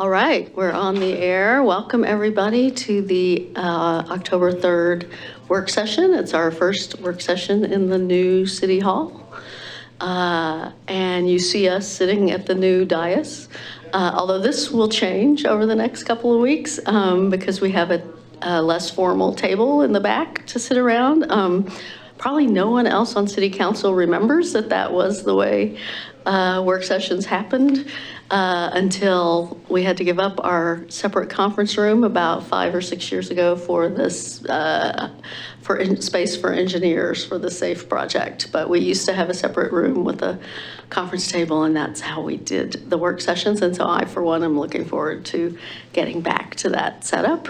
All right, we're on the air. Welcome everybody to the October 3rd work session. It's our first work session in the new City Hall. And you see us sitting at the new dais. Although this will change over the next couple of weeks because we have a less formal table in the back to sit around. Probably no one else on City Council remembers that was the way work sessions happened until we had to give up our separate conference room about 5 or 6 years ago for this space for engineers for the SAFE project. But we used to have a separate room with a conference table, and that's how we did the work sessions. And so I, for one, am looking forward to getting back to that setup,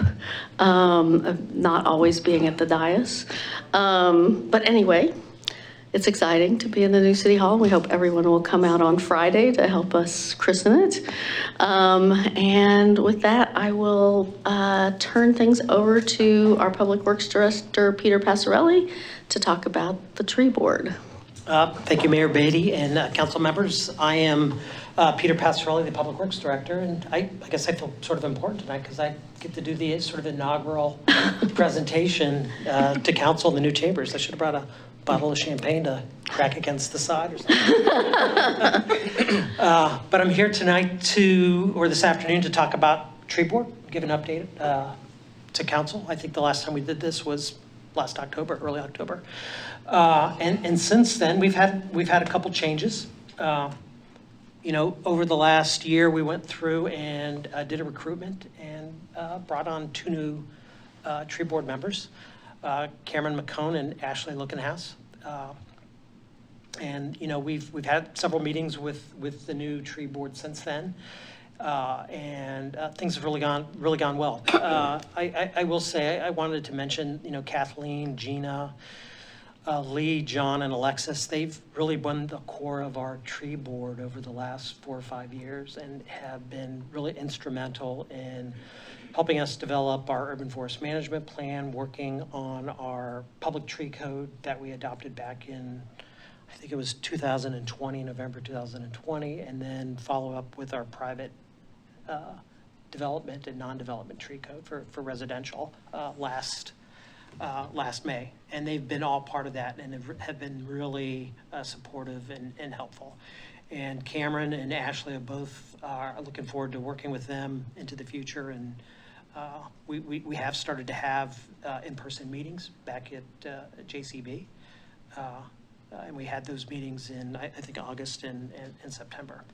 of not always being at the dais. But anyway, it's exciting to be in the new City Hall. We hope everyone will come out on Friday to help us christen it. And with that, I will turn things over to our Public Works Director, Peter Passarelli, to talk about the tree board. Thank you, Mayor Beatty and council members. I am Peter Passarelli, the Public Works Director, and I guess I feel sort of important tonight because I get to do the sort of inaugural presentation to council in the new chambers. I should have brought a bottle of champagne to crack against the side or something. But I'm here tonight or this afternoon to talk about tree board, give an update to council. I think the last time we did this was last October, early October. And since then, we've had a couple changes. Over the last year, we went through and did a recruitment and brought on 2 new tree board members, Cameron McCone and Ashley Lookenhouse. And we've had several meetings with the new tree board since then, and things have really gone well. I will say I wanted to mention Kathleen, Gina, Lee, John, and Alexis. They've really been the core of our tree board over the last 4 or 5 years and have been really instrumental in helping us develop our urban forest management plan, working on our public tree code that we adopted back in, I think it was 2020, November 2020, and then follow up with our private development and non-development tree code for residential last May. And they've been all part of that and have been really supportive and helpful. And Cameron and Ashley both are looking forward to working with them into the future. And we have started to have in-person meetings back at JCB. And we had those meetings in, I think, August and September.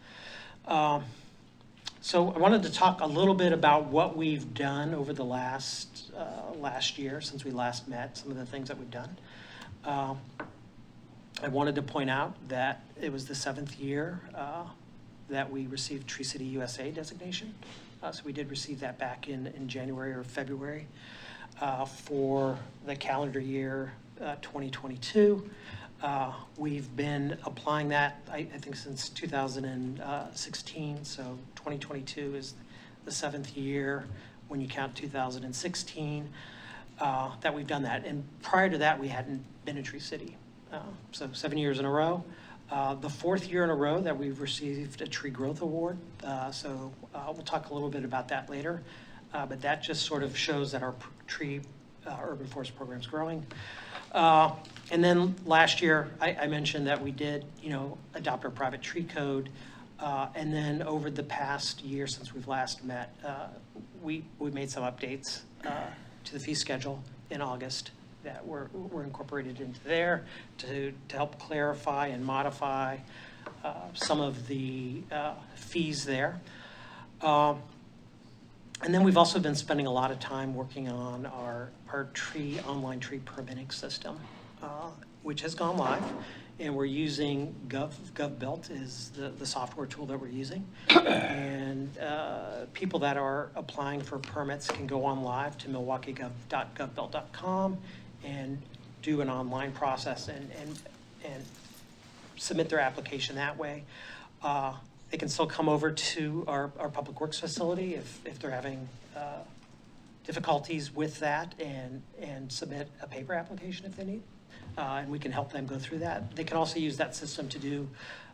So I wanted to talk a little bit about what we've done over the last year since we last met, some of the things that we've done. I wanted to point out that it was the 7th year that we received Tree City USA designation. So we did receive that back in January or February for the calendar year 2022. We've been applying that, I think, since 2016. So 2022 is the 7th year when you count 2016 that we've done that. And prior to that, we hadn't been in Tree City. So 7 years in a row. The 4th year in a row that we've received a tree growth award. So we'll talk a little bit about that later. But that just sort of shows that our tree urban forest program is growing. And then last year, I mentioned that we did, adopt our private tree code. And then over the past year since we've last met, we made some updates to the fee schedule in August that were incorporated into there to help clarify and modify some of the fees there. And then we've also been spending a lot of time working on our online tree permitting system, which has gone live, and we're using GovBuilt is the software tool that we're using. And people that are applying for permits can go on live to milwaukee.govbuilt.com and do an online process and submit their application that way. They can still come over to our Public Works facility if they're having difficulties with that and submit a paper application if they need. And we can help them go through that. They can also use that system to do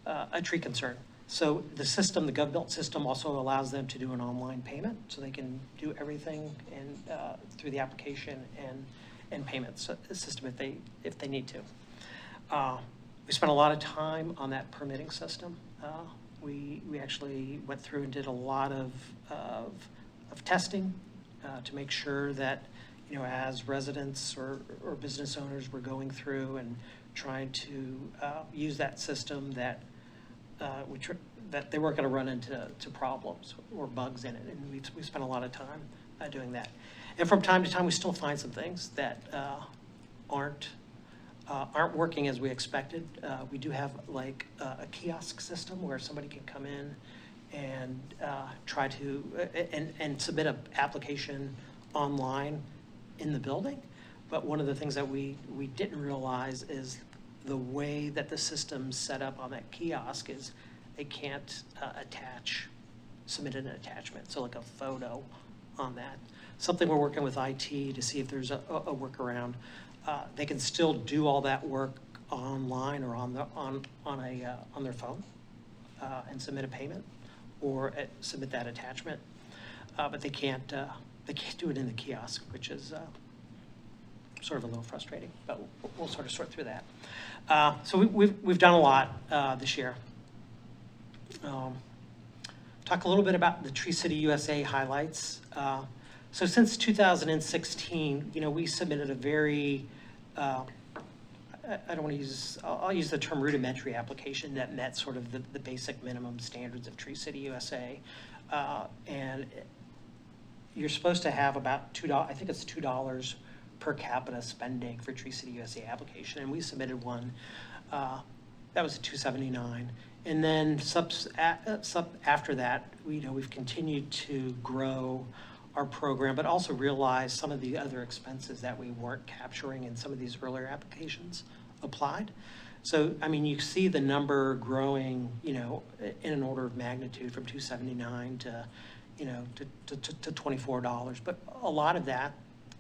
a tree concern. So the system, the GovBuilt system, also allows them to do an online payment, so they can do everything through the application and payments system if they need to. We spent a lot of time on that permitting system. We actually went through and did a lot of testing to make sure that, as residents or business owners were going through and trying to use that system, that they weren't going to run into problems or bugs in it. And we spent a lot of time doing that. And from time to time, we still find some things that aren't working as we expected. We do have like a kiosk system where somebody can come in and try to and submit an application online in the building. But one of the things that we didn't realize is the way that the system's set up on that kiosk is they can't submit an attachment, so like a photo on that. Something we're working with IT to see if there's a workaround. They can still do all that work online or on their phone and submit a payment or submit that attachment, but they can't do it in the kiosk, which is sort of a little frustrating. But we'll sort of sort through that. So we've done a lot this year. Talk a little bit about the Tree City USA highlights. So since 2016, we submitted a very, I don't want to use, I'll use the term rudimentary application that met sort of the basic minimum standards of Tree City USA. And you're supposed to have about $2, I think it's $2 per capita spending for Tree City USA application. And we submitted one, that was a $279. And then after that, we've continued to grow our program, but also realize some of the other expenses that we weren't capturing in some of these earlier applications applied. So, I mean, you see the number growing, in an order of magnitude from $279 to, to $24. But a lot of that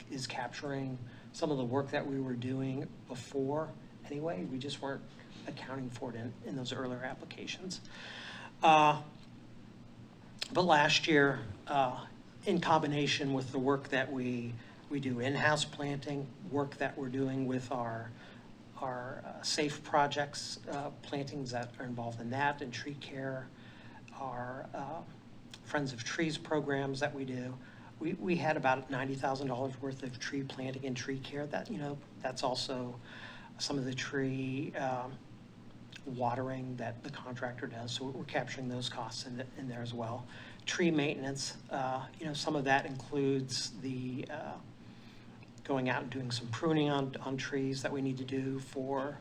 is capturing some of the work that we were doing before anyway. We just weren't accounting for it in those earlier applications. But last year, in combination with the work that we do in-house planting, work that we're doing with our SAFE projects, plantings that are involved in that, and tree care, our Friends of Trees programs that we do, we had about $90,000 worth of tree planting and tree care. That, that's also some of the tree watering that the contractor does. So we're capturing those costs in there as well. Tree maintenance, some of that includes the going out and doing some pruning on trees that we need to do for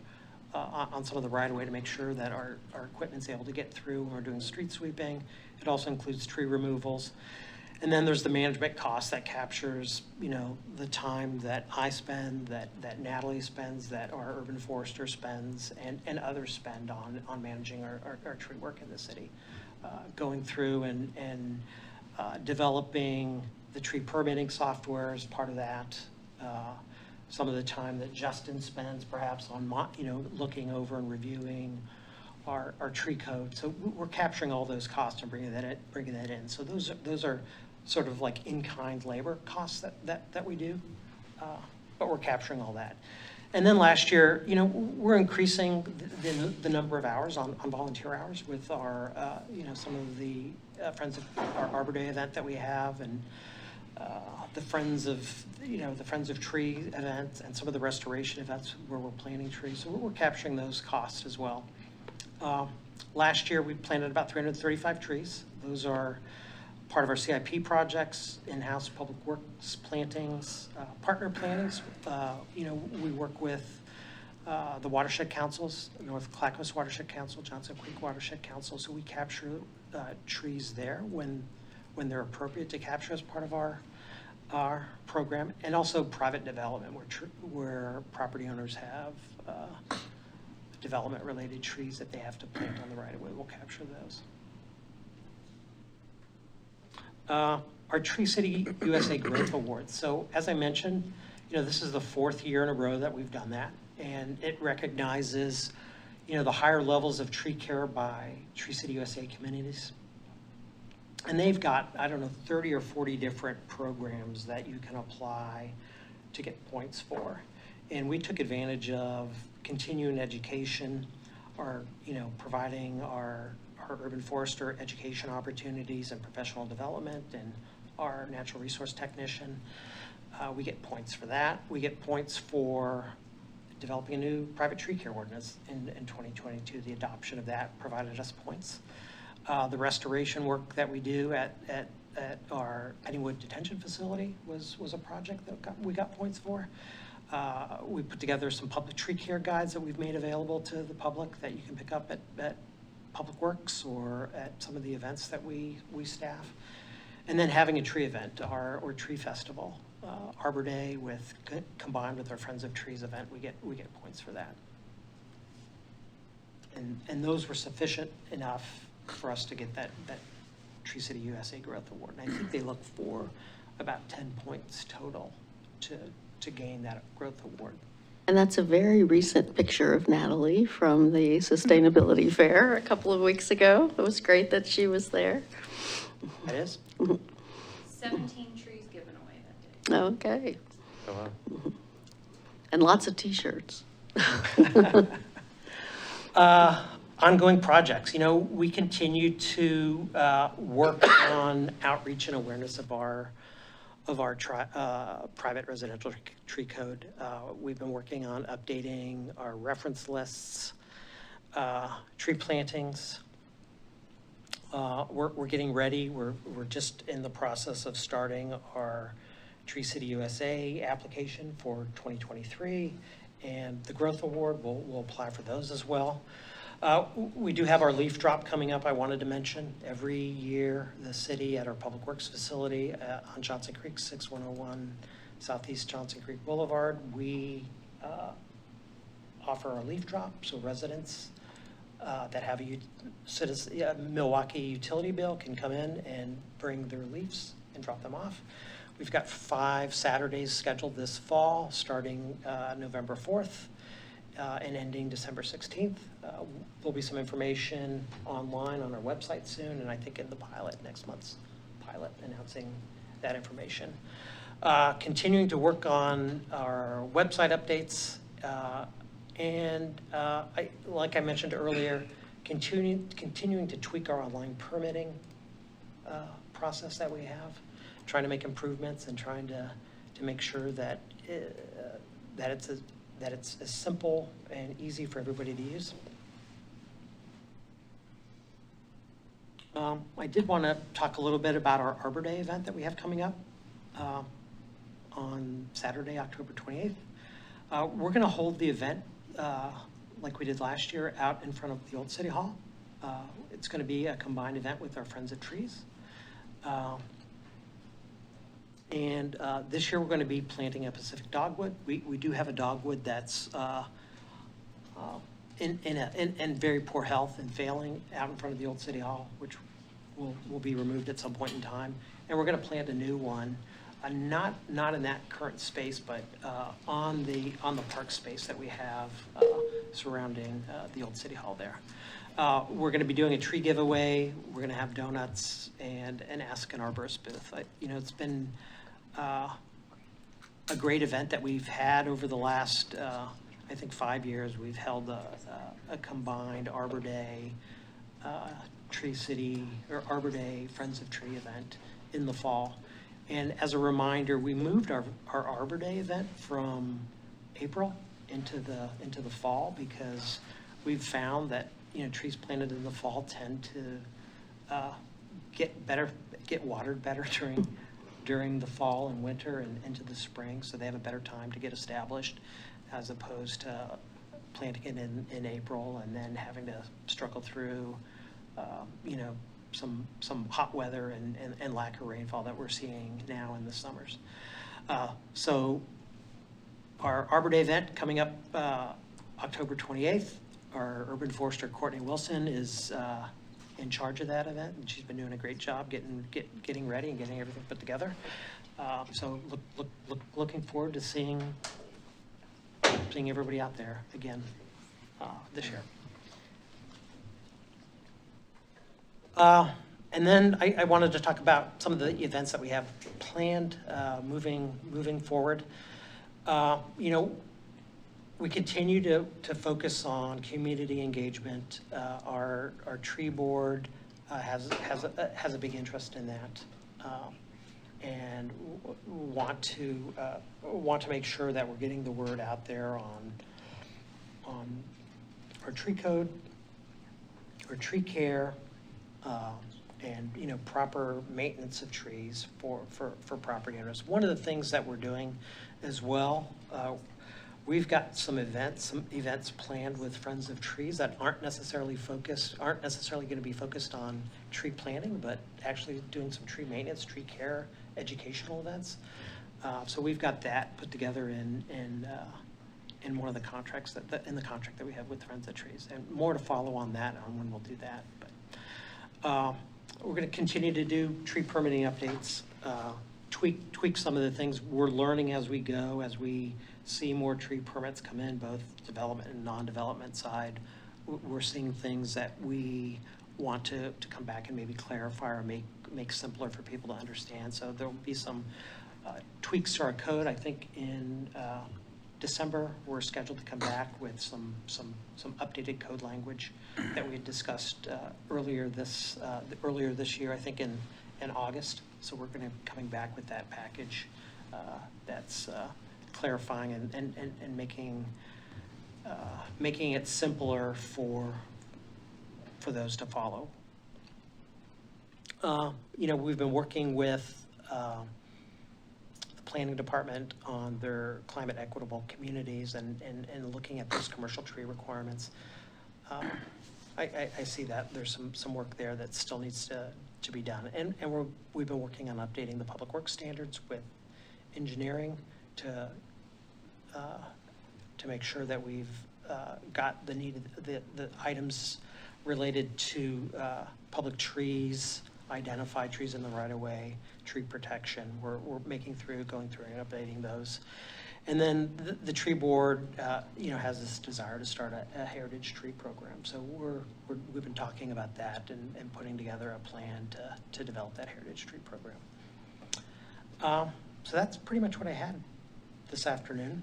on some of the right-of-way to make sure that our equipment's able to get through when we're doing street sweeping. It also includes tree removals. And then there's the management cost that captures, the time that I spend, that Natalie spends, that our urban forester spends, and others spend on managing our tree work in the city. Going through and developing the tree permitting software as part of that. Some of the time that Justin spends perhaps on, looking over and reviewing our tree code. So we're capturing all those costs and bringing that in. So those are sort of like in-kind labor costs that we do, but we're capturing all that. And then last year, we're increasing the number of hours on volunteer hours with our, some of the Friends of our Arbor Day event that we have, and the Friends of Tree events, and some of the restoration events where we're planting trees. So we're capturing those costs as well. Last year, we planted about 335 trees. Those are part of our CIP projects, in-house public works plantings, partner plantings. We work with the watershed councils, North Clackamas Watershed Council, Johnson Creek Watershed Council. So we capture trees there when they're appropriate to capture as part of our program, and also private development where property owners have development-related trees that they have to plant on the right-of-way. We'll capture those. Our Tree City USA Growth Awards. So as I mentioned, this is the 4th year in a row that we've done that, and it recognizes, the higher levels of tree care by Tree City USA communities. And they've got, I don't know, 30 or 40 different programs that you can apply to get points for. And we took advantage of continuing education, providing our urban forester education opportunities and professional development, and our natural resource technician. We get points for that. We get points for developing a new private tree care ordinance in 2022. The adoption of that provided us points. The restoration work that we do at our Pennywood Detention Facility was a project that we got points for. We put together some public tree care guides that we've made available to the public that you can pick up at Public Works or at some of the events that we staff. And then having a tree event or tree festival, Arbor Day combined with our Friends of Trees event, we get points for that. And those were sufficient enough for us to get that Tree City USA Growth Award. And I think they look for about 10 points total to gain that growth award. And that's a very recent picture of Natalie from the Sustainability Fair a couple of weeks ago. It was great that she was there. That is? 17 trees given away that day. Okay. Oh, wow. And lots of T-shirts. Ongoing projects. We continue to work on outreach and awareness of our private residential tree code. We've been working on updating our reference lists, tree plantings. We're getting ready. We're just in the process of starting our Tree City USA application for 2023, and the Growth Award, we'll apply for those as well. We do have our leaf drop coming up. I wanted to mention every year the city at our Public Works facility on Johnson Creek, 6101 Southeast Johnson Creek Boulevard, we offer our leaf drop. So residents that have a Milwaukie utility bill can come in and bring their leaves and drop them off. We've got 5 Saturdays scheduled this fall, starting November 4th. And ending December 16th. There'll be some information online on our website soon, and I think in the next month's pilot, announcing that information. Continuing to work on our website updates, like I mentioned earlier, continuing to tweak our online permitting process that we have, trying to make improvements and trying to make sure that it's as simple and easy for everybody to use. I did want to talk a little bit about our Arbor Day event that we have coming up on Saturday, October 28th. We're going to hold the event like we did last year out in front of the old City Hall. It's going to be a combined event with our Friends of Trees. And this year we're going to be planting a Pacific dogwood. We do have a dogwood that's in very poor health and failing out in front of the old City Hall, which will be removed at some point in time. And we're going to plant a new one, not in that current space, but on the park space that we have surrounding the old City Hall there. We're going to be doing a tree giveaway. We're going to have donuts and an Ask an Arborist booth. It's been a great event that we've had over the last, I think 5 years. We've held a combined Arbor Day, Tree City, or Arbor Day Friends of Tree event in the fall. And as a reminder, we moved our Arbor Day event from April into the fall because we've found that trees planted in the fall tend to get watered better during the fall and winter and into the spring, so they have a better time to get established as opposed to planting it in April and then having to struggle through some hot weather and lack of rainfall that we're seeing now in the summers. So our Arbor Day event coming up October 28th, our urban forester Courtney Wilson is in charge of that event, and she's been doing a great job getting ready and getting everything put together. So looking forward to seeing everybody out there again this year. And then I wanted to talk about some of the events that we have planned moving forward. You know, we continue to focus on community engagement. Our tree board has a big interest in that, and want to make sure that we're getting the word out there on our tree code, our tree care, and, you know, proper maintenance of trees for property owners. One of the things that we're doing as well, we've got some events planned with Friends of Trees that aren't necessarily going to be focused on tree planting, but actually doing some tree maintenance, tree care, educational events. So we've got that put together in one of the contracts in the contract that we have with Friends of Trees, and more to follow on that on when we'll do that. But we're going to continue to do tree permitting updates, tweak some of the things we're learning as we go, as we see more tree permits come in, both development and non-development side. We're seeing things that we want to come back and maybe clarify or make simpler for people to understand. So there will be some tweaks to our code. I think in December, we're scheduled to come back with some updated code language that we had discussed earlier this year, I think in August. So we're going to coming back with that package that's clarifying and making it simpler for those to follow. You know, we've been working with the planning department on their climate equitable communities and looking at those commercial tree requirements. I see that there's some work there that still needs to be done. And we've been working on updating the public works standards with engineering to make sure that we've got the items related to public trees, identified trees in the right of way, tree protection. We're going through and updating those. And then the tree board, you know, has this desire to start a heritage tree program. So we've been talking about that and putting together a plan to develop that heritage tree program. So that's pretty much what I had this afternoon.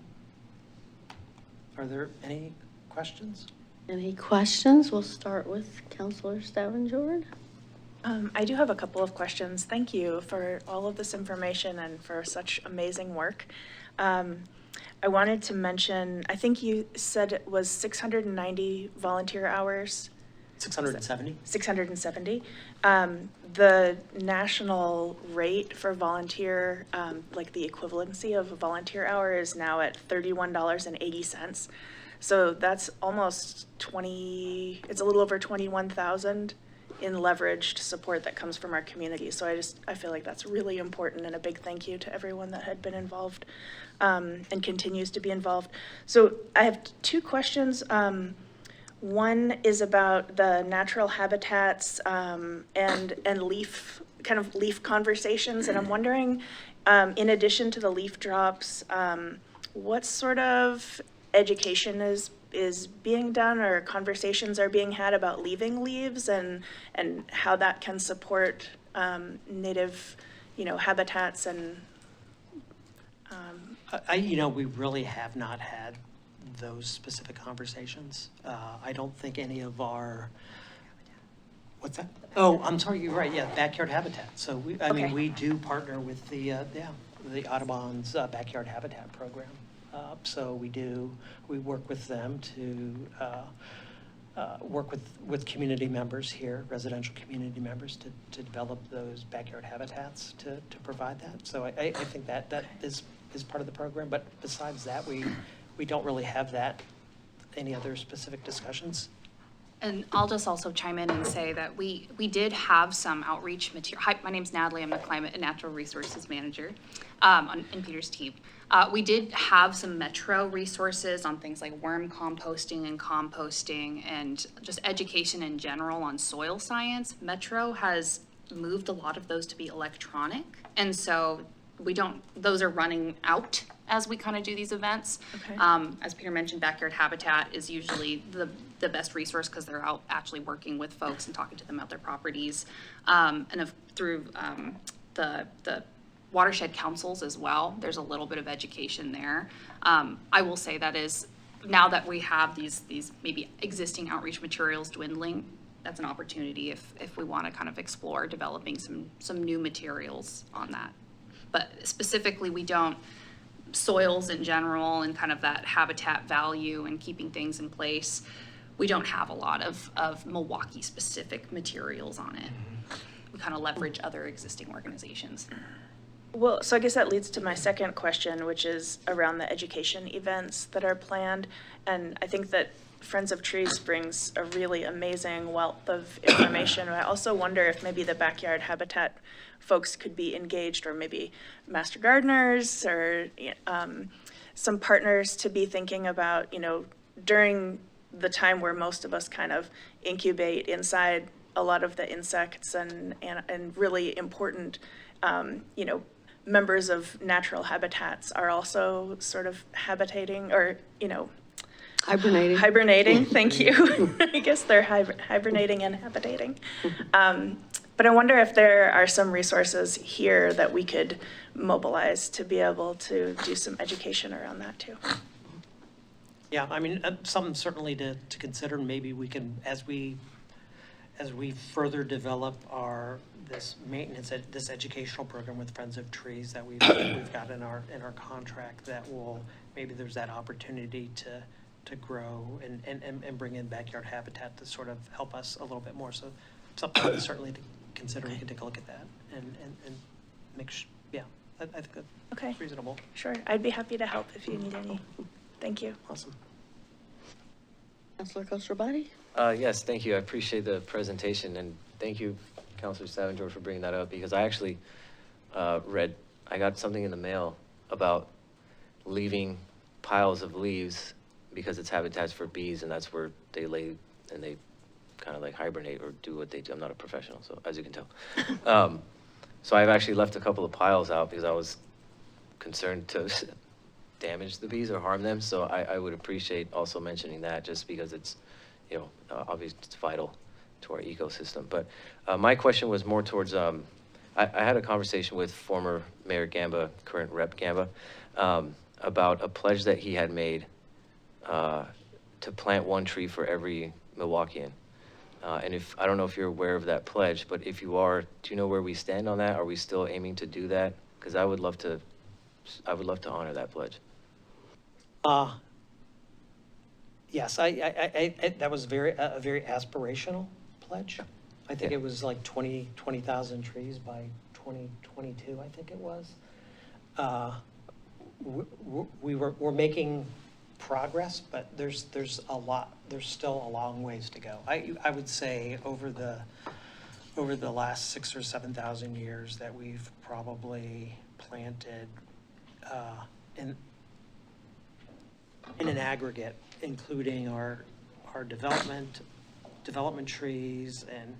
Are there any questions? Any questions? We'll start with Councilor Stavengard. I do have a couple of questions. Thank you for all of this information and for such amazing work. I wanted to mention, I think you said it was 690 volunteer hours. 670. 670. The national rate for volunteer, like the equivalency of a volunteer hour, is now at $31.80. So that's almost it's a little over 21,000 in leveraged support that comes from our community. So I feel like that's really important, and a big thank you to everyone that had been involved and continues to be involved. So I have two questions. One is about the natural habitats and leaf conversations, and I'm wondering, in addition to the leaf drops, what sort of education is being done or conversations are being had about leaving leaves and how that can support native, habitats and. We really have not had those specific conversations. I don't think any of our, what's that? Oh, I'm sorry, you're right, yeah, backyard habitat. So we do partner with the Audubon's Backyard Habitat Program. So we work with them to work with community members here, residential community members, to develop those backyard habitats to provide that. So I think that is part of the program, but besides that, we don't really have any other specific discussions. And I'll just also chime in and say that we did have some outreach material. Hi, my name's Natalie. I'm the Climate and Natural Resources Manager in Peter's team. We did have some Metro resources on things like worm composting and just education in general on soil science. Metro has moved a lot of those to be electronic, and so those are running out as we kind of do these events. Okay. As Peter mentioned, Backyard Habitat is usually the best resource because they're out actually working with folks and talking to them about their properties. Through the watershed councils as well, there's a little bit of education there. I will say that is, now that we have these maybe existing outreach materials dwindling, that's an opportunity if we want to kind of explore developing some new materials on that. But specifically, we don't, soils in general and kind of that habitat value and keeping things in place, we don't have a lot of Milwaukie specific materials on it. We kind of leverage other existing organizations. Well, so I guess that leads to my second question, which is around the education events that are planned. And I think that Friends of Trees brings a really amazing wealth of information. I also wonder if maybe the Backyard Habitat folks could be engaged, or maybe master gardeners, or some partners to be thinking about, during the time where most of us kind of incubate inside a lot of the insects and really important, members of natural habitats are also sort of habitating, or, hibernating, thank you. I guess they're hibernating and habitating. But I wonder if there are some resources here that we could mobilize to be able to do some education around that too. Yeah, I mean, something certainly to consider. Maybe we can, as we further develop this maintenance, this educational program with Friends of Trees that we've got in our contract, that will, maybe there's that opportunity to grow and bring in Backyard Habitat to sort of help us a little bit more. So something certainly to consider. We can take a look at that and make sure, yeah, I think that's reasonable. Sure, I'd be happy to help if you need any. Thank you. Awesome. Councilor Koster-Body? Yes, thank you. I appreciate the presentation, and thank you, Councilor Savinger, for bringing that up, because I actually I got something in the mail about leaving piles of leaves because it's habitats for bees, and that's where they lay and they kind of like hibernate or do what they do. I'm not a professional, so as you can tell. So I've actually left a couple of piles out because I was concerned to damage the bees or harm them. So I would appreciate also mentioning that, just because it's, obviously it's vital to our ecosystem. But my question was more towards, I had a conversation with former Mayor Gamba, current Rep Gamba, about a pledge that he had made to plant one tree for every Milwaukeean. And I don't know if you're aware of that pledge, but if you are, do you know where we stand on that? Are we still aiming to do that? Because I would love to honor that pledge. Yes, that was a very aspirational pledge. I think it was like 20,000 trees by 2022, I think it was. We're making progress, but there's still a long ways to go. I would say over the last 6,000 or 7,000 years that we've probably planted in an aggregate, including our development trees and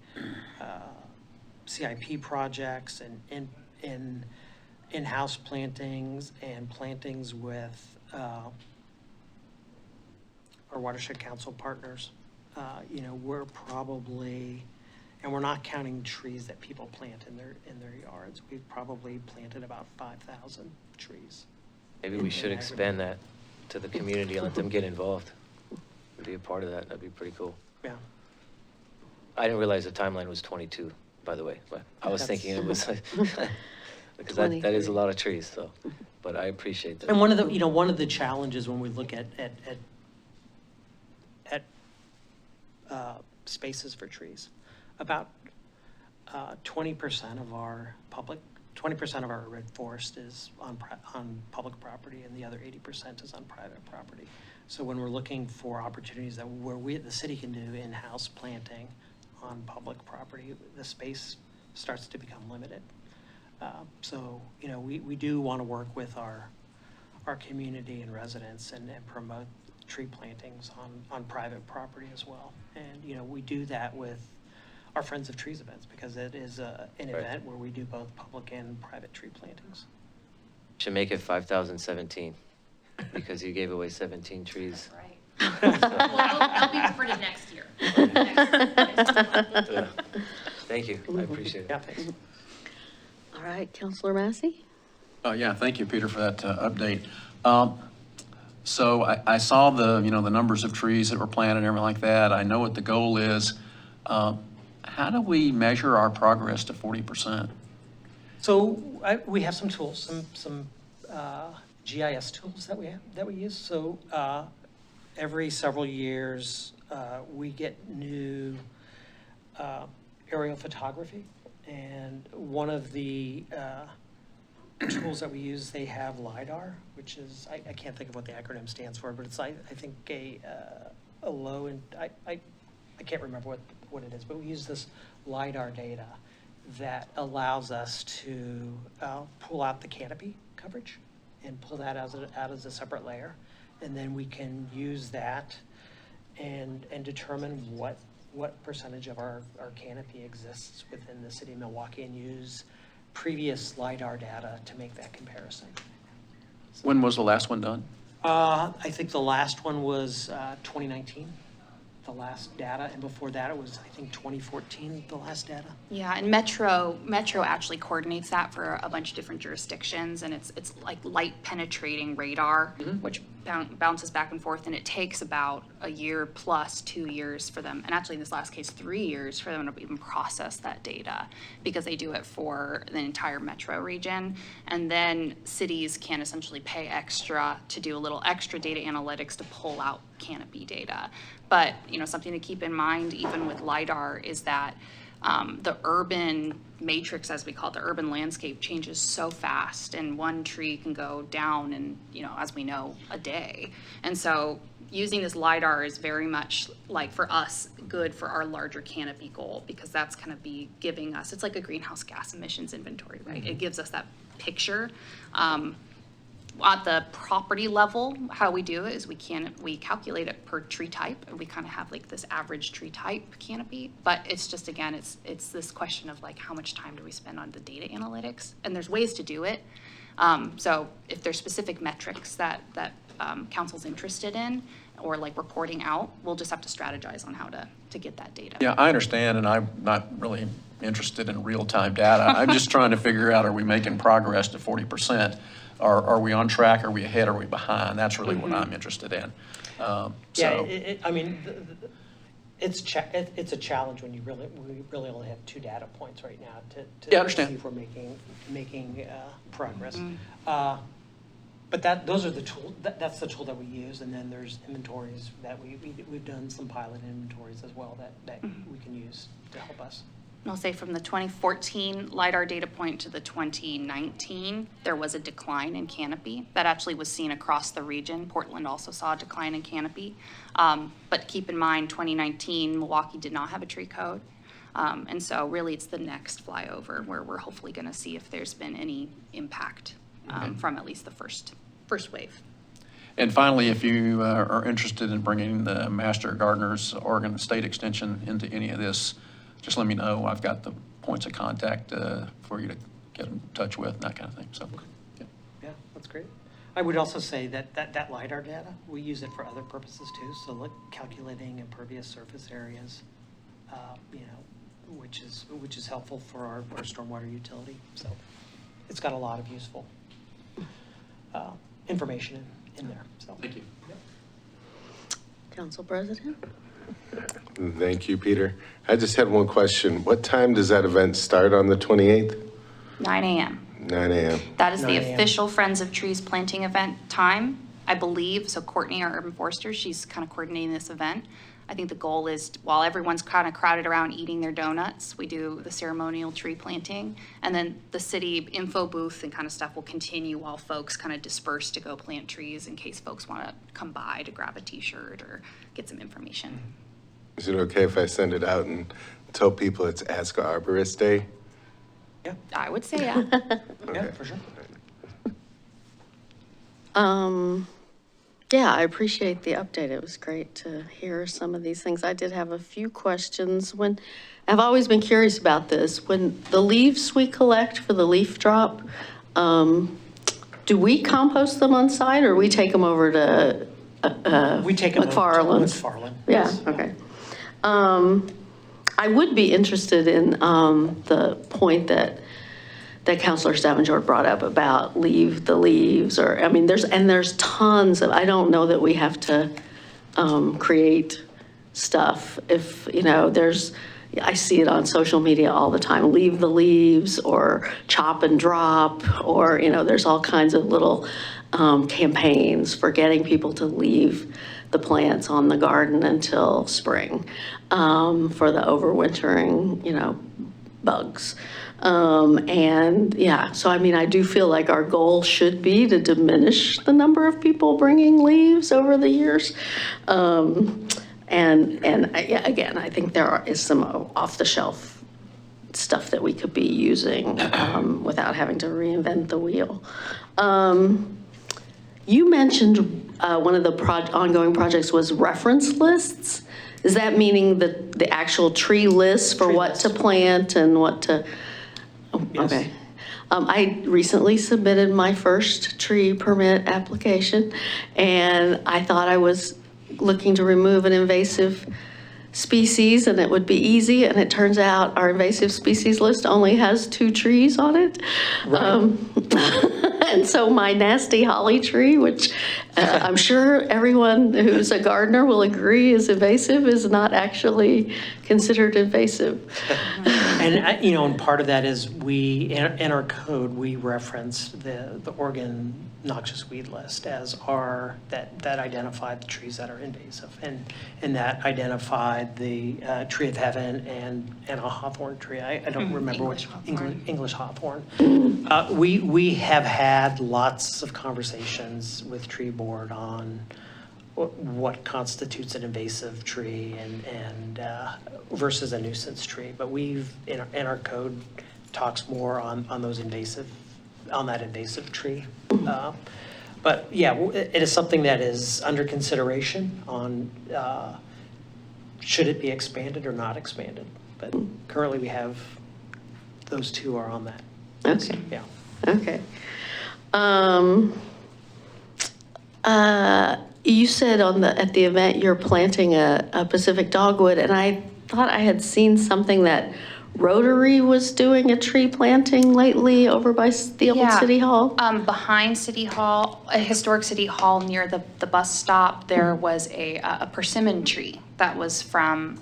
CIP projects and in-house plantings and plantings with our watershed council partners. We're probably, and we're not counting trees that people plant in their yards. We've probably planted about 5,000 trees. Maybe we should expand that to the community and let them get involved. Be a part of that. That'd be pretty cool. Yeah. I didn't realize the timeline was 22, by the way, but I was thinking it was because that is a lot of trees. So, but I appreciate that. And one of the challenges when we look at spaces for trees, about 20% of our red forest is on public property, and the other 80% is on private property. So when we're looking for opportunities where we at the city can do in-house planting on public property, the space starts to become limited. So we do want to work with our community and residents and promote tree plantings on private property as well. And we do that with our Friends of Trees events, because it is an event where we do both public and private tree plantings. Should make it 5,017 because you gave away 17 trees. Right. Well, that'll be for the next year. Thank you, I appreciate it. Yeah, thanks. All right, Counselor Massey? Yeah, thank you, Peter, for that update. So I saw the, the numbers of trees that were planted and everything like that. I know what the goal is. How do we measure our progress to 40%? So we have some tools, some GIS tools that we use. So every several years, we get new aerial photography. And one of the tools that we use, they have LiDAR, which is, I can't think of what the acronym stands for, but it's, I think, a low, and I can't remember what it is, but we use this LiDAR data that allows us to pull out the canopy coverage and pull that out as a separate layer. And then we can use that and determine what percentage of our canopy exists within the city of Milwaukee and use previous LiDAR data to make that comparison. When was the last one done? I think the last one was 2019, the last data, and before that it was, I think, 2014, the last data. Yeah, and Metro actually coordinates that for a bunch of different jurisdictions, and it's like light penetrating radar, which bounces back and forth, and it takes about a year plus 2 years for them, and actually in this last case 3 years for them to even process that data, because they do it for the entire metro region. And then cities can essentially pay extra to do a little extra data analytics to pull out canopy data. But something to keep in mind even with LiDAR is that the urban matrix, as we call it, the urban landscape, changes so fast, and one tree can go down in, as we know, a day. And so using this LiDAR is very much, like, for us, good for our larger canopy goal, because that's going to be giving us, it's like a greenhouse gas emissions inventory, right? It gives us that picture. At the property level, how we do it is we calculate it per tree type, and we kind of have like this average tree type canopy. But it's just, again, it's this question of like, how much time do we spend on the data analytics? And there's ways to do it. So if there's specific metrics that council's interested in, or like reporting out, we'll just have to strategize on how to get that data. Yeah, I understand, and I'm not really interested in real-time data. I'm just trying to figure out, are we making progress to 40%? Are we on track? Are we ahead? Are we behind? That's really what I'm interested in. Yeah, So, I mean, it's a challenge when we really only have 2 data points right now to Yeah, I understand. see if we're making progress. But those are the tools. That's the tool that we use, and then there's inventories that we've done some pilot inventories as well that we can use to help us. And I'll say from the 2014 LiDAR data point to the 2019, there was a decline in canopy. That actually was seen across the region. Portland also saw a decline in canopy. But keep in mind, 2019, Milwaukee did not have a tree code. And so really it's the next flyover where we're hopefully going to see if there's been any impact from at least the first wave. and finally, if you are interested in bringing the Master Gardeners Oregon State Extension into any of this, just let me know. I've got the points of contact for you to get in touch with and that kind of thing. So, yeah. Yeah, that's great. I would also say that LiDAR data, we use it for other purposes too. So like calculating impervious surface areas, which is helpful for our stormwater utility. So it's got a lot of useful information in there. So Thank you. Council President? Thank you, Peter. I just had one question. What time does that event start on the 28th? 9 a.m. 9 a.m. That is the 9 a.m. official Friends of Trees planting event time, I believe. So Courtney, our urban forester, she's kind of coordinating this event. I think the goal is, while everyone's kind of crowded around eating their donuts, we do the ceremonial tree planting. And then the city info booth and kind of stuff will continue while folks kind of disperse to go plant trees in case folks want to come by to grab a t-shirt or get some information. Is it okay if I send it out and tell people it's Ask a Arborist Day? yeah, I would say, yeah. yeah, Okay. for sure. Yeah, I appreciate the update. It was great to hear some of these things. I did have a few questions. I've always been curious about this. When the leaves we collect for the leaf drop, do do we compost them on site, or we take them over to We take them over to McFarland's? McFarland. Yeah, Yes. okay. I would be interested in the point that Counselor Stavanger brought up about leave the leaves, or, I mean, there's tons of, I don't know that we have to create stuff. If, I see it on social media all the time, leave the leaves, or chop and drop, or, there's all kinds of little campaigns for getting people to leave the plants on the garden until spring for the overwintering, bugs. And yeah, so I mean, I do feel like our goal should be to diminish the number of people bringing leaves over the years. Yeah, again, I think there is some off-the-shelf stuff that we could be using without having to reinvent the wheel. You mentioned one of the ongoing projects was reference lists. Is that meaning the actual tree lists for Tree what list. to plant and what to? Oh, Yes. okay. I recently submitted my first tree permit application, and I thought I was looking to remove an invasive species and it would be easy, and it turns out our invasive species list only has 2 trees on it. And so my nasty holly tree, which I'm sure everyone who's a gardener will agree is invasive, is not actually considered invasive. And, and part of that is in our code, we reference the Oregon noxious weed list as that identified the trees that are invasive. And that identified the tree of heaven and a hawthorn tree. I don't remember English which, hawthorn. English hawthorn. We have had lots of conversations with tree board on what constitutes an invasive tree and versus a nuisance tree. But we've, in our code, talks more on that invasive tree. But yeah, it is something that is under consideration on should it be expanded or not expanded. But currently we have, those 2 are on that. Okay. Yeah. Okay. You said at the event you're planting a Pacific dogwood, and I thought I had seen something that Rotary was doing a tree planting lately over by the old Yeah. City Hall. Behind City Hall, a historic City Hall near the bus stop, there was a persimmon tree that was from,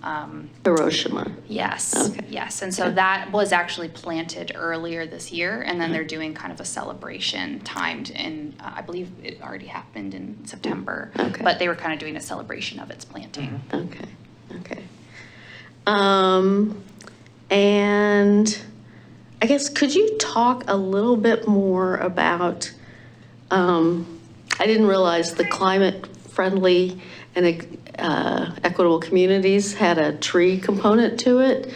Hiroshima. yes, Okay. yes. And so that was actually planted earlier this year, and then they're doing kind of a celebration timed in, I believe it already happened in September. Okay. But they were kind of doing a celebration of its planting. Okay, okay. And I guess, could you talk a little bit more about, I didn't realize the climate-friendly and equitable communities had a tree component to it.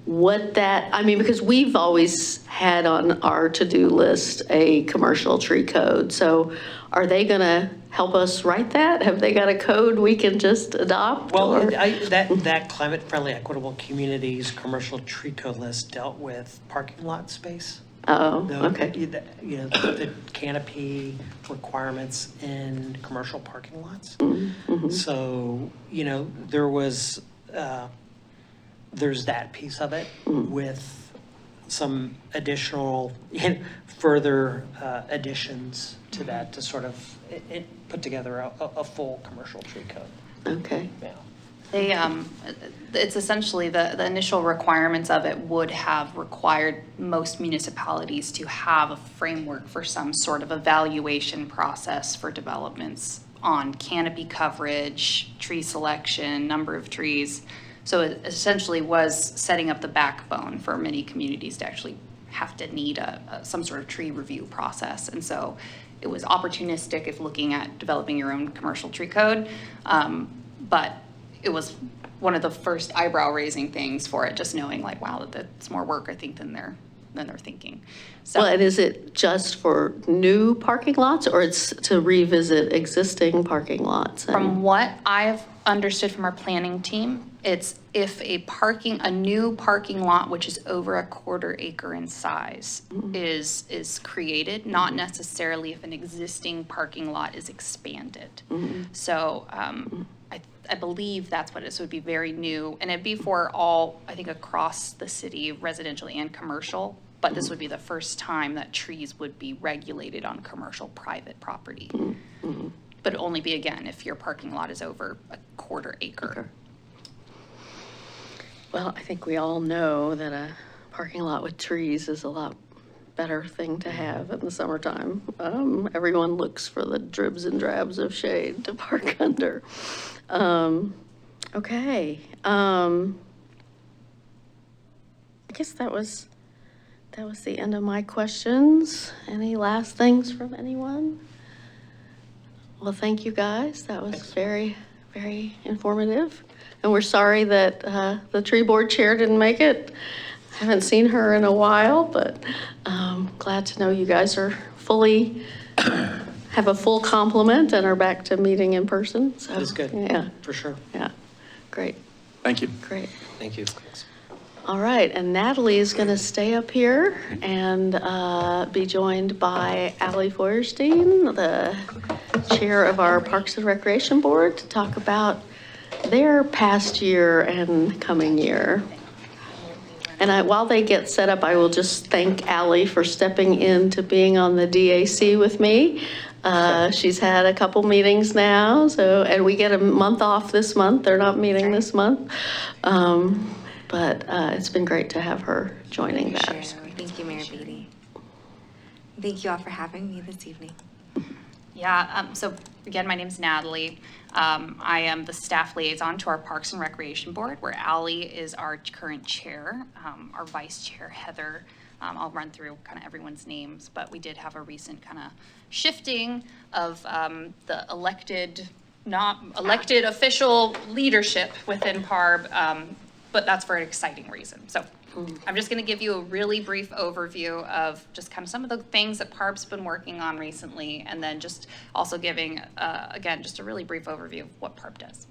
Because we've always had on our to-do list a commercial tree code. So are they going to help us write that? Have they got a code we can just adopt? Well, or- that climate-friendly equitable communities commercial tree code list dealt with parking lot space. Oh, The- okay. The canopy requirements in commercial parking lots. So, there's that piece of it with some additional, further additions to that to sort of put together a full commercial tree code. Okay. Yeah. They, it's essentially the initial requirements of it would have required most municipalities to have a framework for some sort of evaluation process for developments on canopy coverage, tree selection, number of trees. So it essentially was setting up the backbone for many communities to actually have to need some sort of tree review process. And so it was opportunistic if looking at developing your own commercial tree code. But it was one of the first eyebrow raising things for it, just knowing like, wow, that's more work, I think, than they're than they're thinking. So. Well, and is it just for new parking lots, or it's to revisit existing parking lots? From what I've understood from our planning team, it's if a new parking lot, which is over a 1/4 acre in size, is created, not necessarily if an existing parking lot is expanded. So, I believe that's what it is. So it'd be very new, and it'd be for all, I think, across the city, residential and commercial. But this would be the first time that trees would be regulated on commercial private property. But it'd only be, again, if your parking lot is over a 1/4 acre. Okay. Well, I think we all know that a parking lot with trees is a lot better thing to have in the summertime. Everyone looks for the dribs and drabs of shade to park under. Okay. I guess that was the end of my questions. Any last things from anyone? Well, thank you, guys. That was very, very informative. And we're sorry that the tree board chair didn't make it. Haven't seen her in a while, but glad to know you guys are have a full complement and are back to meeting in person. So That is good. Yeah, For sure. yeah, great, Thank you. great. Thank you. All right, and Natalie is going to stay up here and be joined by Allie Feuerstein, the chair of our Parks and Recreation Board, to talk about their past year and coming year. And while they get set up, I will just thank Allie for stepping in to being on the DAC with me. She's had a couple meetings now, and we get a month off this month. They're not meeting this month. But it's been great to have her joining that. Sure. Thank you, Mayor Beatty. Thank you all for having me this evening. Yeah, so again, my name's Natalie. I am the staff liaison to our Parks and Recreation Board, where Allie is our current chair, our vice chair, Heather. I'll run through kind of everyone's names, but we did have a recent kind of shifting of the not elected official leadership within PARB, but that's for an exciting reason. So I'm just going to give you a really brief overview of just kind of some of the things that PARB's been working on recently, and then just also giving, again, just a really brief overview of what PARB does.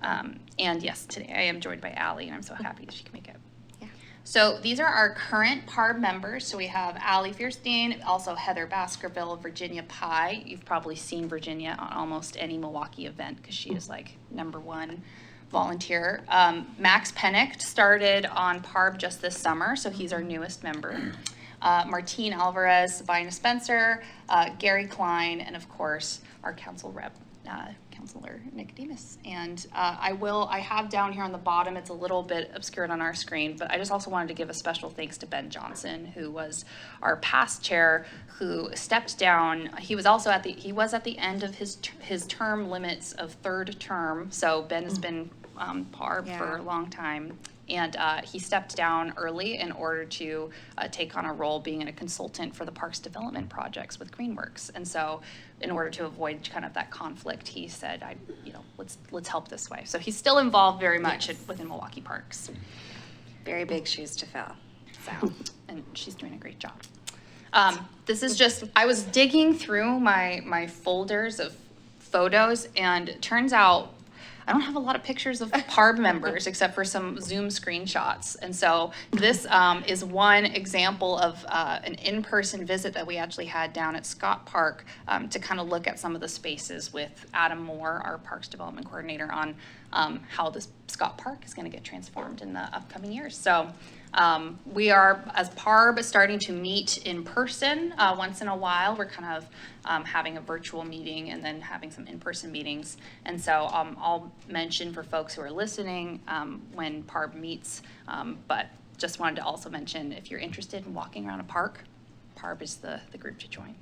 And yes, today I am joined by Allie, and I'm so happy that she can make it. Yeah. So these are our current PARB members. So we have Allie Feuerstein, also Heather Baskerville, Virginia Pye. You've probably seen Virginia on almost any Milwaukie event because she is like #1 volunteer. Max Pennick started on PARB just this summer, so he's our newest member. Martine Alvarez, Sabina Spencer, Gary Klein, and of course, our council rep, Councilor Nicodemus. And I have down here on the bottom, it's a little bit obscured on our screen, but I just also wanted to give a special thanks to Ben Johnson, who was our past chair, who stepped down. He was at the end of his term limits of 3rd term. So Ben has been PARB for a long time. And he stepped down early in order to take on a role being a consultant for the parks development projects with Greenworks. And so in order to avoid kind of that conflict, he said, let's help this way. So he's still involved very much within Milwaukie Parks. Very big shoes to fill. So, and she's doing a great job. This is just, I was digging through my folders of photos, and it turns out I don't have a lot of pictures of PARB members except for some Zoom screenshots. And so this is one example of an in-person visit that we actually had down at Scott Park to kind of look at some of the spaces with Adam Moore, our Parks Development Coordinator, on how this Scott Park is going to get transformed in the upcoming years. So we are, as PARB, starting to meet in person once in a while. We're kind of having a virtual meeting and then having some in-person meetings. And so I'll mention for folks who are listening when PARB meets, but just wanted to also mention if you're interested in walking around a park, PARB is the group to join.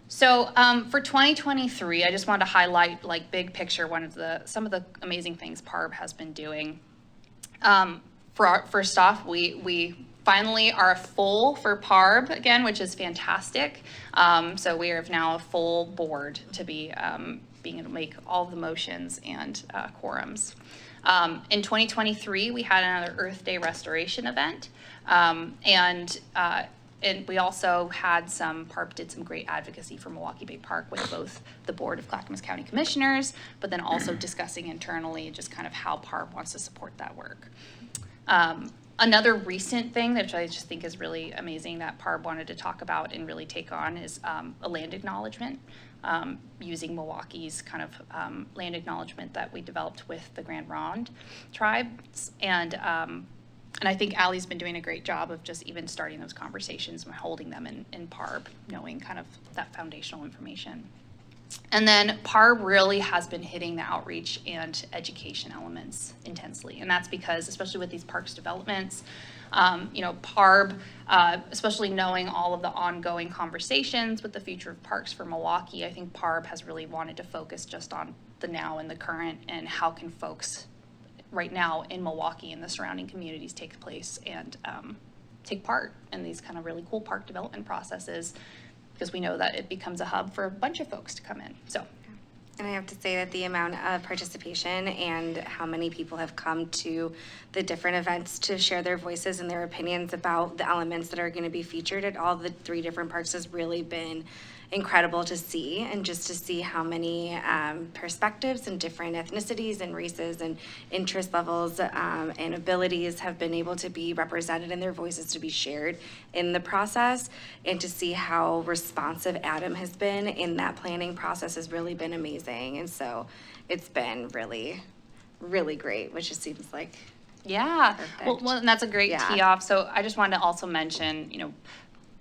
So for 2023, I just wanted to highlight, like, big picture, some of the amazing things PARB has been doing. First off, we finally are full for PARB again, which is fantastic. So we have now a full board to be being able to make all the motions and quorums. In 2023, we had another Earth Day restoration event. And we also had PARB did some great advocacy for Milwaukie Bay Park with both the Board of Clackamas County Commissioners, but then also discussing internally just kind of how PARB wants to support that work. Another recent thing that I just think is really amazing that PARB wanted to talk about and really take on is a land acknowledgement, using Milwaukee's kind of land acknowledgement that we developed with the Grand Ronde tribes. And I think Allie's been doing a great job of just even starting those conversations and holding them in PARB, knowing kind of that foundational information. And then PARB really has been hitting the outreach and education elements intensely. And that's because, especially with these parks developments, PARB, especially knowing all of the ongoing conversations with the future of parks for Milwaukie, I think PARB has really wanted to focus just on the now and the current and how can folks right now in Milwaukie and the surrounding communities take place and take part in these kind of really cool park development processes, because we know that it becomes a hub for a bunch of folks to come in. So. And I have to say that the amount of participation and how many people have come to the different events to share their voices and their opinions about the elements that are going to be featured at all the 3 different parks has really been incredible to see, and just to see how many perspectives and different ethnicities and races and interest levels and abilities have been able to be represented and their voices to be shared in the process, and to see how responsive Adam has been in that planning process has really been amazing. And so it's been really, really great, which just seems like Yeah, perfect. well, and that's a great Yeah. tee off. So I just wanted to also mention,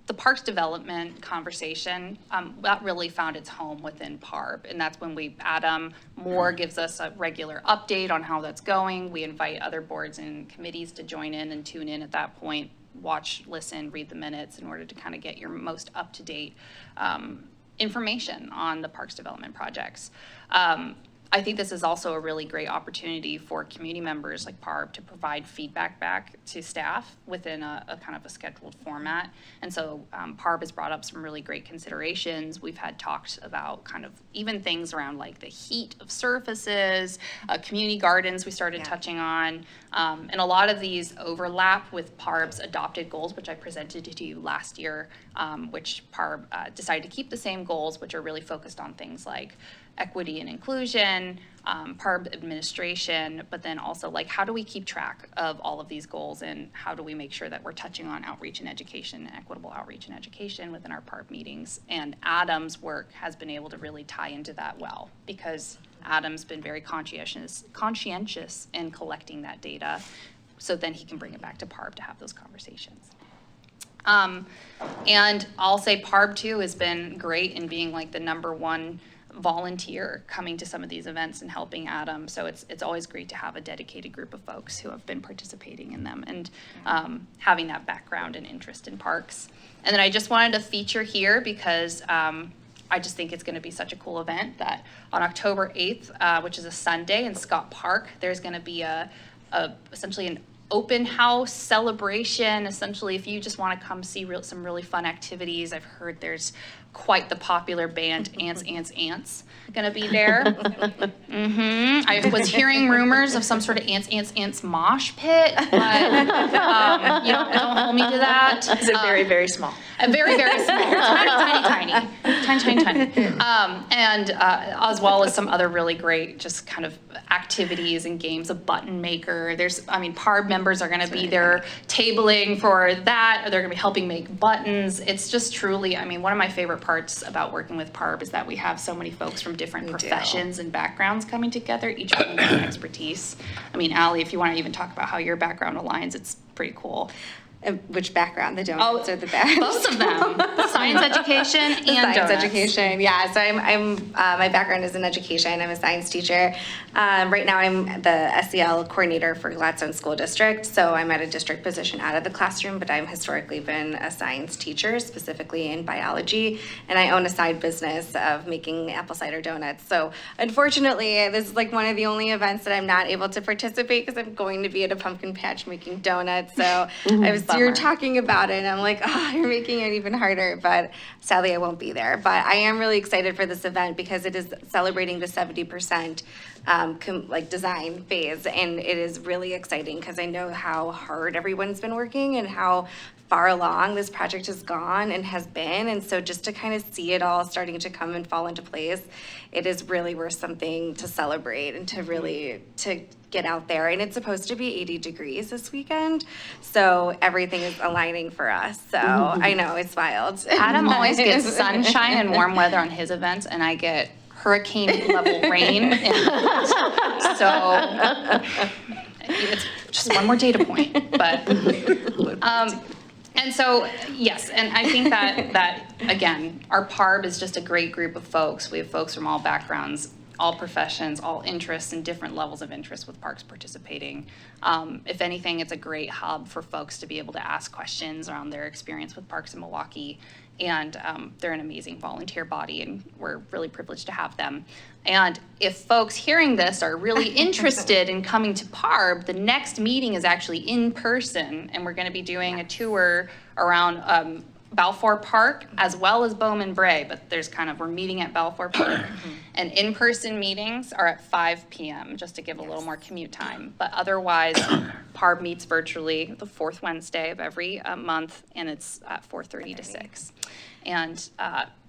the parks development conversation, that really found its home within PARB. And that's when Adam Moore gives us a regular update on how that's going. We invite other boards and committees to join in and tune in at that point, watch, listen, read the minutes in order to kind of get your most up-to-date information on the parks development projects. I think this is also a really great opportunity for community members like PARB to provide feedback back to staff within a kind of a scheduled format. And so PARB has brought up some really great considerations. We've had talks about kind of even things around like the heat of surfaces, community gardens we started touching on. And a lot of these overlap with PARB's adopted goals, which I presented to you last year, which PARB decided to keep the same goals, which are really focused on things like equity and inclusion, PARB administration, but then also like how do we keep track of all of these goals, and how do we make sure that we're touching on outreach and education and equitable outreach and education within our PARB meetings. And Adam's work has been able to really tie into that well, because Adam's been very conscientious in collecting that data, so then he can bring it back to PARB to have those conversations. And I'll say PARB too has been great in being like the #1 volunteer coming to some of these events and helping Adam. So it's always great to have a dedicated group of folks who have been participating in them and having that background and interest in parks. And then I just wanted to feature here because I just think it's going to be such a cool event that on October 8th, which is a Sunday in Scott Park, there's going to be essentially an open house celebration. Essentially, if you just want to come see some really fun activities, I've heard there's quite the popular band Ants, Ants, Ants gonna be there. I was hearing rumors of some sort of Ants, Ants, Ants mosh pit, but don't hold me to that. Is it very, very small? Very, very small, tiny. And as well as some other really great just kind of activities and games, a button maker. PARB members are gonna be there tabling for that, or they're gonna be helping make buttons. It's just truly, one of my favorite parts about working with PARB is that we have so many folks from different professions and backgrounds coming together, each with their own expertise. Allie, if you wanna even talk about how your background aligns, it's pretty cool. Which background? The donuts or the best? Both of them. Science education and science donuts. education. Yeah. So I'm my background is in education. I'm a science teacher. Right now I'm the SEL coordinator for Gladstone School District. So I'm at a district position out of the classroom, but I've historically been a science teacher, specifically in biology, and I own a side business of making apple cider donuts. So unfortunately, this is like one of the only events that I'm not able to participate because I'm going to be at a pumpkin patch making donuts. So I was you're bummer. talking about it, and I'm like, oh, you're making it even harder, but sadly I won't be there. But I am really excited for this event because it is celebrating the 70% like design phase, and it is really exciting because I know how hard everyone's been working and how far along this project has gone and has been, and so just to kind of see it all starting to come and fall into place, it is really worth something to celebrate and to really to get out there. And it's supposed to be 80 degrees this weekend, so everything is aligning for us. So I know it's wild. Adam always gets sunshine and warm weather on his events, and I get hurricane level rain. So it's just one more data point, but and so yes, and I think that again, our PARB is just a great group of folks. We have folks from all backgrounds, all professions, all interests, and different levels of interest with parks participating. If anything, it's a great hub for folks to be able to ask questions around their experience with parks in Milwaukee. And they're an amazing volunteer body, and we're really privileged to have them. And if folks hearing this are really interested in coming to PARB, the next meeting is actually in person, and we're going to be doing a tour around Balfour Park as well as Bowman Bray, but we're meeting at Balfour Park. And in-person meetings are at 5 p.m. just to give a little more commute time. But otherwise, PARB meets virtually the fourth Wednesday of every month, and it's at 4:30 to 6. And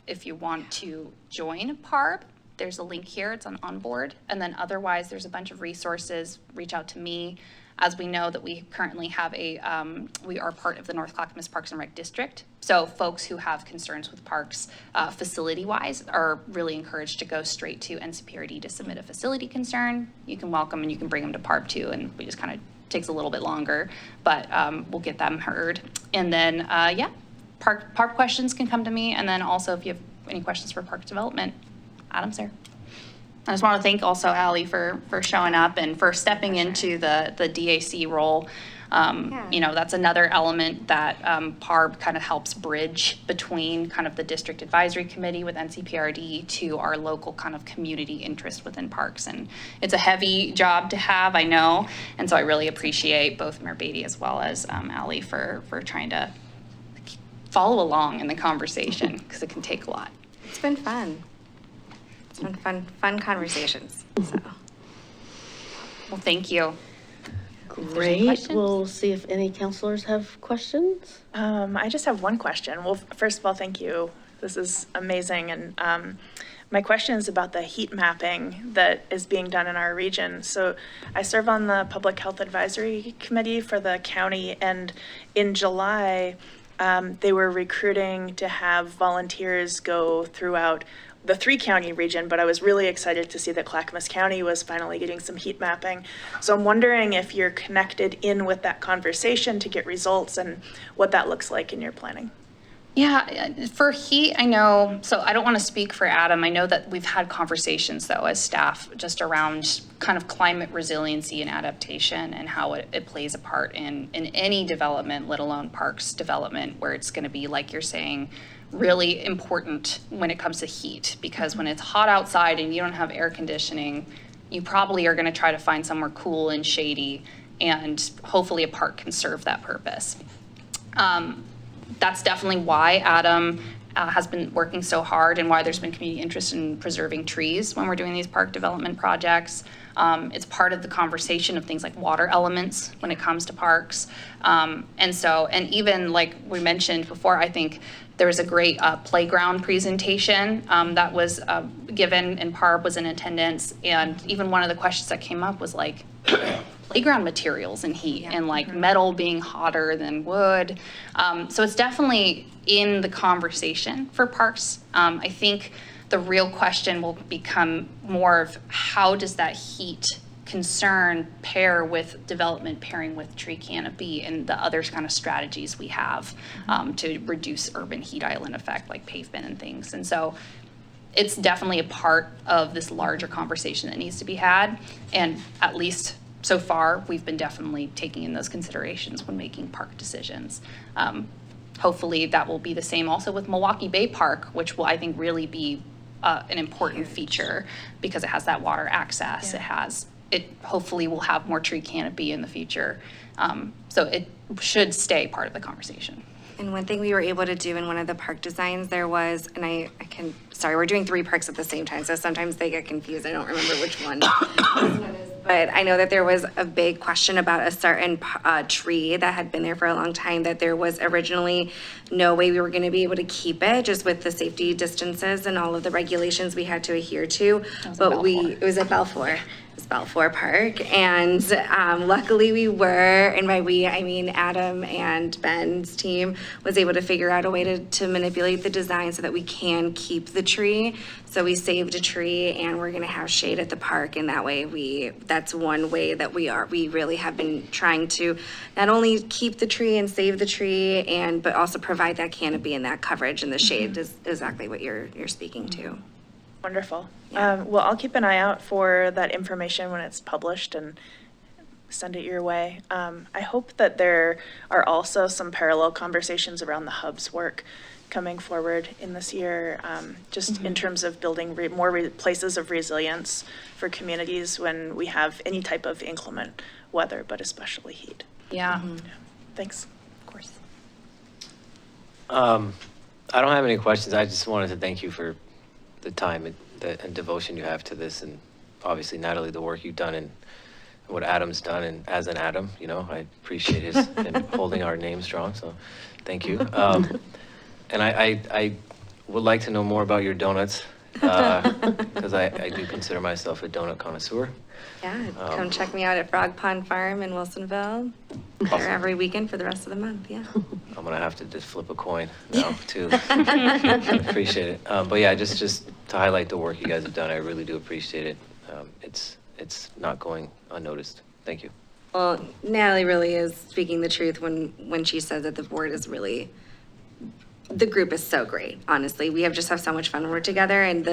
if you want to join PARB, there's a link here. It's on board. And then otherwise, there's a bunch of resources. Reach out to me. As we know that we currently have we are part of the North Clackamas Parks and Rec District. So folks who have concerns with parks facility-wise are really encouraged to go straight to NCPRD to submit a facility concern. You can welcome and you can bring them to PARB too, and we just kind of takes a little bit longer, but we'll get them heard. And then, PARB questions can come to me. And then also if you have any questions for park development, Adam's there. I just want to thank also Allie for showing up and for stepping into the DAC role. That's another element that PARB kind of helps bridge between kind of the district advisory committee with NCPRD to our local kind of community interest within parks. And it's a heavy job to have, I know. And so I really appreciate both Mayor Beatty as well as Allie for trying to follow along in the conversation because it can take a lot. It's been fun. It's been fun conversations. So. Well, thank you. Great. questions? We'll see if any counselors have questions. I just have one question. Well, first of all, thank you. This is amazing. And my question is about the heat mapping that is being done in our region. So I serve on the Public Health Advisory Committee for the county, and in July, they were recruiting to have volunteers go throughout the 3-county region, but I was really excited to see that Clackamas County was finally getting some heat mapping. So I'm wondering if you're connected in with that conversation to get results and what that looks like in your planning. Yeah, for heat, I know, so I don't want to speak for Adam. I know that we've had conversations though as staff just around kind of climate resiliency and adaptation and how it plays a part in any development, let alone parks development, where it's going to be, like you're saying, really important when it comes to heat, because when it's hot outside and you don't have air conditioning, you probably are going to try to find somewhere cool and shady, and hopefully a park can serve that purpose. That's definitely why Adam has been working so hard and why there's been community interest in preserving trees when we're doing these park development projects. It's part of the conversation of things like water elements when it comes to parks. And even like we mentioned before, I think there was a great playground presentation that was given, and PARB was in attendance. And even one of the questions that came up was like, playground materials and heat, and like metal being hotter than wood. So it's definitely in the conversation for parks. I think the real question will become more of how does that heat concern pair with development, pairing with tree canopy and the other kind of strategies we have to reduce urban heat island effect, like pavement and things. And so it's definitely a part of this larger conversation that needs to be had. And at least so far, we've been definitely taking in those considerations when making park decisions. Hopefully that will be the same also with Milwaukie Bay Park, which will, I think, really be an important feature because it has that water access. It has it hopefully will have more tree canopy in the future. So it should stay part of the conversation. And one thing we were able to do in one of the park designs, there was, and sorry, we're doing 3 parks at the same time, so sometimes they get confused. I don't remember which one this one is. But I know that there was a big question about a certain tree that had been there for a long time, that there was originally no way we were going to be able to keep it, just with the safety distances and all of the regulations we had to adhere to. But it was at Balfour. Balfour Park, and luckily we were, and by we I mean Adam and Ben's team was able to figure out a way to manipulate the design so that we can keep the tree. So we saved a tree, and we're going to have shade at the park, and that way that's one way that we really have been trying to not only keep the tree and save the tree, but also provide that canopy and that coverage, and the shade is exactly what you're speaking to. Wonderful. Yeah. Well, I'll keep an eye out for that information when it's published and send it your way. I hope that there are also some parallel conversations around the hub's work coming forward in this year, just in terms of building more places of resilience for communities when we have any type of inclement weather, but especially heat. Yeah. Thanks. Of course. I don't have any questions. I just wanted to thank you for the time and devotion you have to this, and obviously Natalie, the work you've done and what Adam's done, and as an Adam, I appreciate his him holding our name strong, so thank you. And I would like to know more about your donuts, because I do consider myself a donut connoisseur. Yeah, come check me out at Frog Pond Farm in Wilsonville. There every weekend for the rest of the month, yeah. I'm gonna have to just flip a coin now too. Appreciate it. But yeah, just to highlight the work you guys have done, I really do appreciate it. It's not going unnoticed. Thank you. Well, Natalie really is speaking the truth when she says that the board is really, the group is so great, honestly. We just have so much fun when we're together, and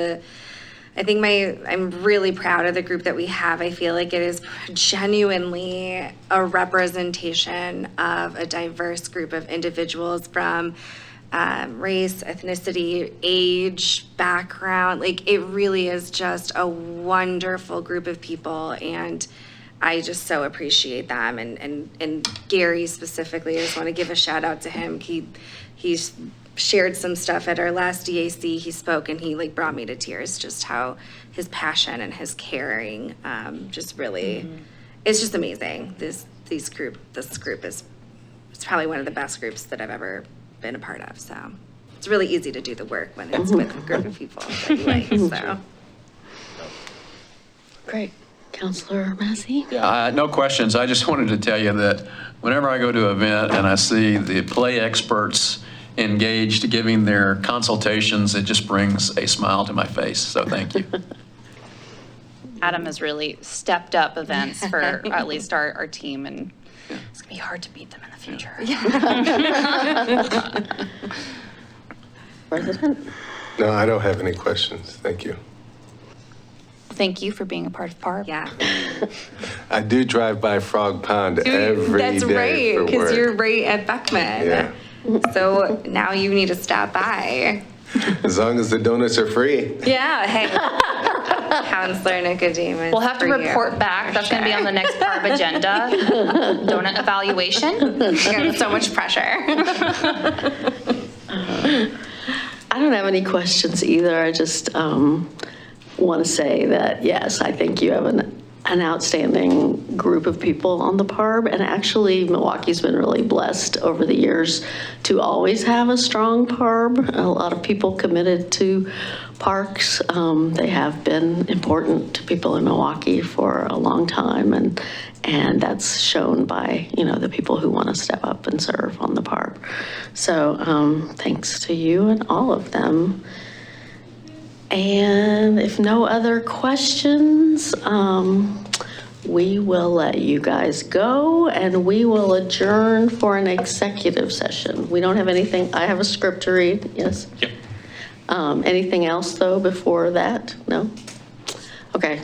I'm really proud of the group that we have. I feel like it is genuinely a representation of a diverse group of individuals from race, ethnicity, age, background. Like, it really is just a wonderful group of people, and I just so appreciate them. And Gary specifically, I just want to give a shout out to him. He's shared some stuff at our last DAC. He spoke, and he brought me to tears, just how his passion and his caring just really, it's just amazing. This group is, it's probably one of the best groups that I've ever been a part of. So it's really easy to do the work when it's with a group of people that you like. So Great. Counselor Massey? Yeah, no questions. I just wanted to tell you that whenever I go to an event and I see the play experts engaged giving their consultations, it just brings a smile to my face. So thank you. Adam has really stepped up events for at least our team, and it's gonna be hard to beat them in the future. President? No, I don't have any questions. Thank you. Thank you for being a part of PARB. yeah. I do drive by Frog Pond every day That's for right, work. because you're right at Beckman. Yeah. So now you need to stop by. As long as the donuts are free. Yeah, hey. Counselor Nicodemus. We'll have to for you. report back. That's gonna be on the next PARB agenda. Donut evaluation. You got so much pressure. I don't have any questions either. I just want to say that, yes, I think you have an outstanding group of people on the PARB. And actually, Milwaukee's been really blessed over the years to always have a strong PARB. A lot of people committed to parks. They have been important to people in Milwaukee for a long time. And that's shown by, the people who want to step up and serve on the PARB. So thanks to you and all of them. And if no other questions, we will let you guys go, and we will adjourn for an executive session. We don't have anything. I have a script to read. Yes? Yep. Anything else, though, before that? No? Okay.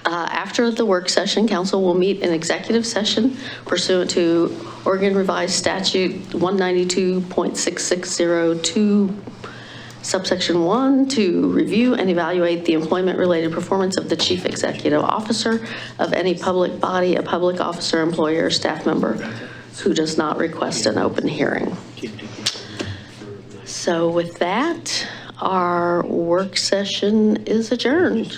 After the work session, council will meet in executive session pursuant to Oregon Revised Statute 192.6602 Subsection 1, to review and evaluate the employment-related performance of the chief executive officer of any public body, a public officer, employer, or staff member who does not request an open hearing. So with that, our work session is adjourned.